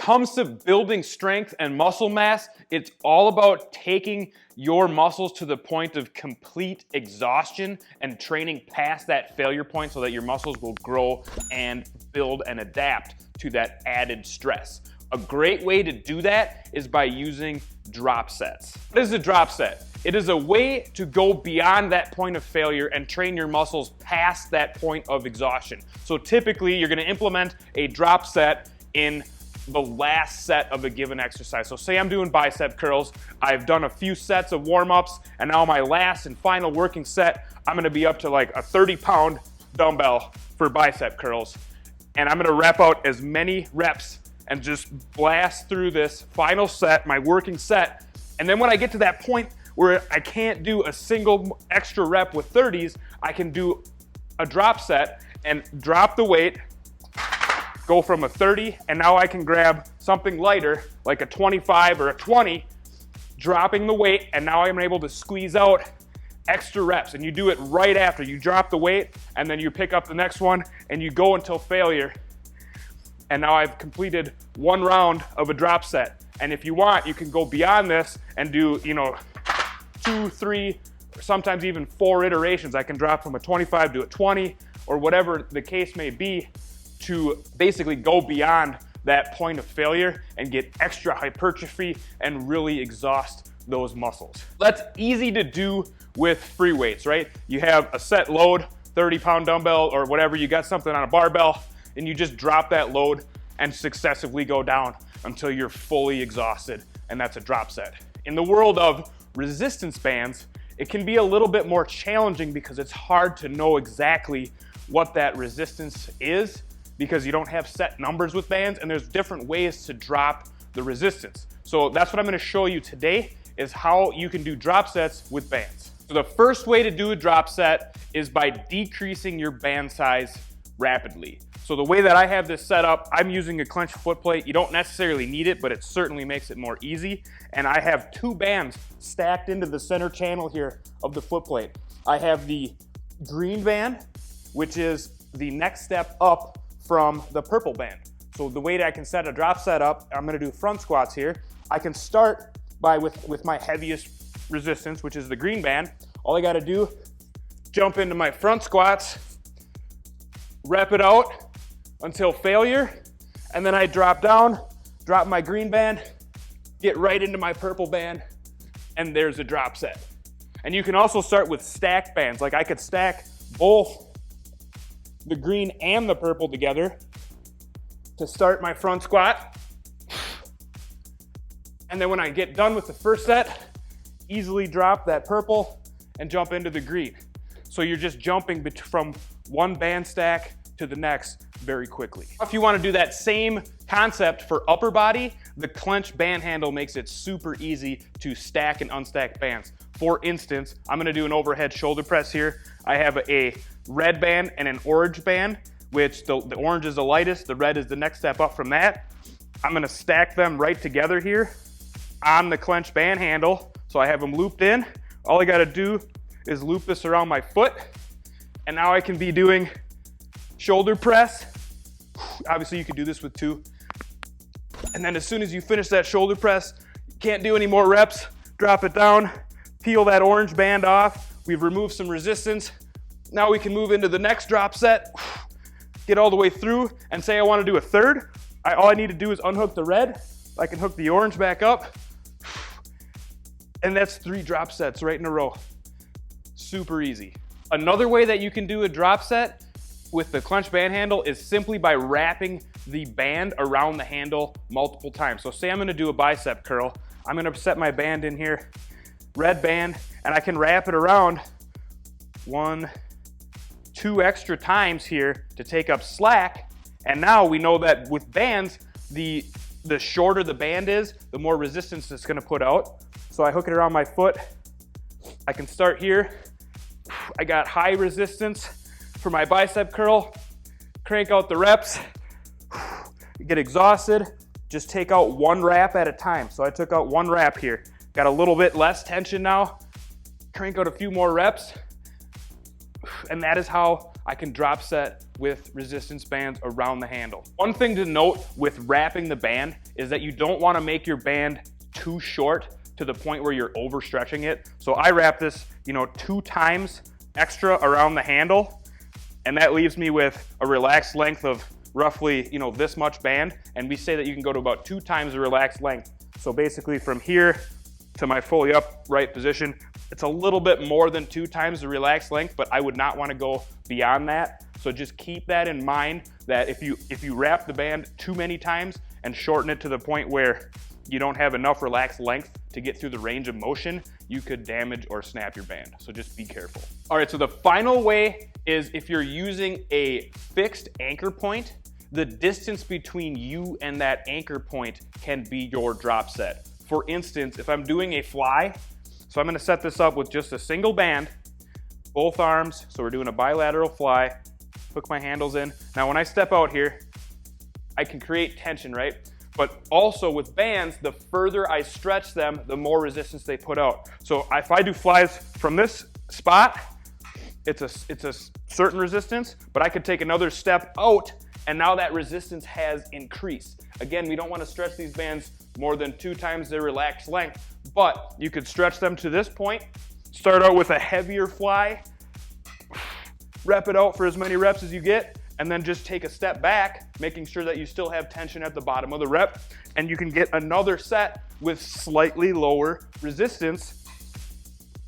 comes to building strength and muscle mass, it's all about taking your muscles to the point of complete exhaustion and training past that failure point so that your muscles will grow and build and adapt to that added stress. A great way to do that is by using drop sets. What is a drop set? It is a way to go beyond that point of failure and train your muscles past that point of exhaustion. So typically you're gonna implement a drop set in the last set of a given exercise. So say I'm doing bicep curls, I've done a few sets of warm-ups, and now my last and final working set, I'm gonna be up to like a 30-pound dumbbell for bicep curls. And I'm gonna rep out as many reps and just blast through this final set, my working set. And then when I get to that point where I can't do a single extra rep with 30s, I can do a drop set and drop the weight, go from a 30, and now I can grab something lighter, like a 25 or a 20, dropping the weight, and now I'm able to squeeze out extra reps. And you do it right after. You drop the weight, and then you pick up the next one, and you go until failure. And now I've completed one round of a drop set. And if you want, you can go beyond this and do, 2, 3, or sometimes even 4 iterations. I can drop from a 25 to a 20, or whatever the case may be, to basically go beyond that point of failure and get extra hypertrophy and really exhaust those muscles. That's easy to do with free weights, right? You have a set load, 30-pound dumbbell or whatever, you got something on a barbell, and you just drop that load and successively go down until you're fully exhausted, and that's a drop set. In the world of resistance bands, it can be a little bit more challenging because it's hard to know exactly what that resistance is because you don't have set numbers with bands, and there's different ways to drop the resistance. So that's what I'm gonna show you today, is how you can do drop sets with bands. So the first way to do a drop set is by decreasing your band size rapidly. So the way that I have this set up, I'm using a Clench Footplate. You don't necessarily need it, but it certainly makes it more easy. And I have 2 bands stacked into the center channel here of the footplate. I have the green band, which is the next step up from the purple band. So the way that I can set a drop set up, I'm gonna do front squats here. I can start with my heaviest resistance, which is the green band. All I gotta do, jump into my front squats, rep it out until failure, and then I drop down, drop my green band, get right into my purple band, and there's a drop set. And you can also start with stacked bands. Like I could stack both the green and the purple together to start my front squat. And then when I get done with the first set, easily drop that purple and jump into the green. So you're just jumping from one band stack to the next very quickly. If you want to do that same concept for upper body, the Clench band handle makes it super easy to stack and unstack bands. For instance, I'm going to do an overhead shoulder press here. I have a red band and an orange band, which the orange is the lightest, the red is the next step up from that. I'm going to stack them right together here on the Clench band handle. So I have them looped in. All I got to do is loop this around my foot, and now I can be doing shoulder press. Obviously you could do this with 2. And then as soon as you finish that shoulder press, you can't do any more reps, drop it down, peel that orange band off. We've removed some resistance. Now we can move into the next drop set, get all the way through, and say I want to do a third. All I need to do is unhook the red. I can hook the orange back up. And that's 3 drop sets right in a row. Super easy. Another way that you can do a drop set with the Clench band handle is simply by wrapping the band around the handle multiple times. So say I'm gonna do a bicep curl. I'm gonna set my band in here, red band, and I can wrap it around 1, 2 extra times here to take up slack. And now we know that with bands, the shorter the band is, the more resistance it's gonna put out. So I hook it around my foot. I can start here. I got high resistance for my bicep curl. Crank out the reps. Get exhausted. Just take out 1 rep at a time. So I took out 1 rep here. Got a little bit less tension now. Crank out a few more reps. And that is how I can drop set with resistance bands around the handle. One thing to note with wrapping the band is that you don't want to make your band too short to the point where you're overstretching it. So I wrap this, 2 times extra around the handle, and that leaves me with a relaxed length of roughly, this much band. And we say that you can go to about 2 times the relaxed length. So basically from here to my fully upright position, it's a little bit more than 2 times the relaxed length, but I would not want to go beyond that. So just keep that in mind, that if you wrap the band too many times and shorten it to the point where you don't have enough relaxed length to get through the range of motion, you could damage or snap your band. So just be careful. All right, so the final way is if you're using a fixed anchor point, the distance between you and that anchor point can be your drop set. For instance, if I'm doing a fly, so I'm gonna set this up with just a single band, both arms, so we're doing a bilateral fly, hook my handles in. Now when I step out here, I can create tension, right? But also with bands, the further I stretch them, the more resistance they put out. So if I do flies from this spot, it's a certain resistance, but I could take another step out and now that resistance has increased. Again, we don't want to stretch these bands more than 2 times their relaxed length, but you could stretch them to this point, start out with a heavier fly, rep it out for as many reps as you get, and then just take a step back, making sure that you still have tension at the bottom of the rep, and you can get another set with slightly lower resistance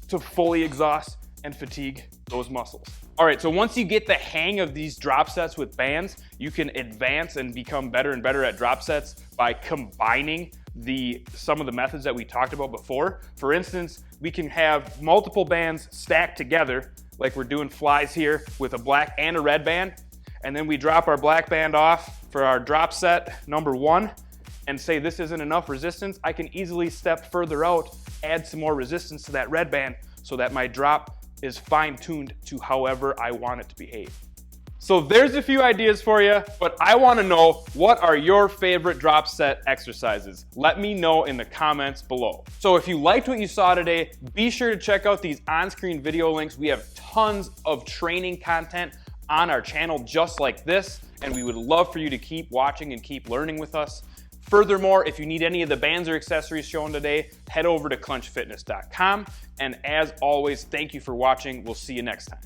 to fully exhaust and fatigue those muscles. All right, so once you get the hang of these drop sets with bands, you can advance and become better and better at drop sets by combining some of the methods that we talked about before. For instance, we can have multiple bands stacked together, like we're doing flies here with a black and a red band, and then we drop our black band off for our drop set number 1 and say this isn't enough resistance. I can easily step further out, add some more resistance to that red band so that my drop is fine-tuned to however I want it to behave. So there's a few ideas for you, but I want to know, what are your favorite drop set exercises? Let me know in the comments below. So if you liked what you saw today, be sure to check out these on-screen video links. We have tons of training content on our channel just like this, and we would love for you to keep watching and keep learning with us. Furthermore, if you need any of the bands or accessories shown today, head over to clenchfitness.com. And as always, thank you for watching. We'll see you next time.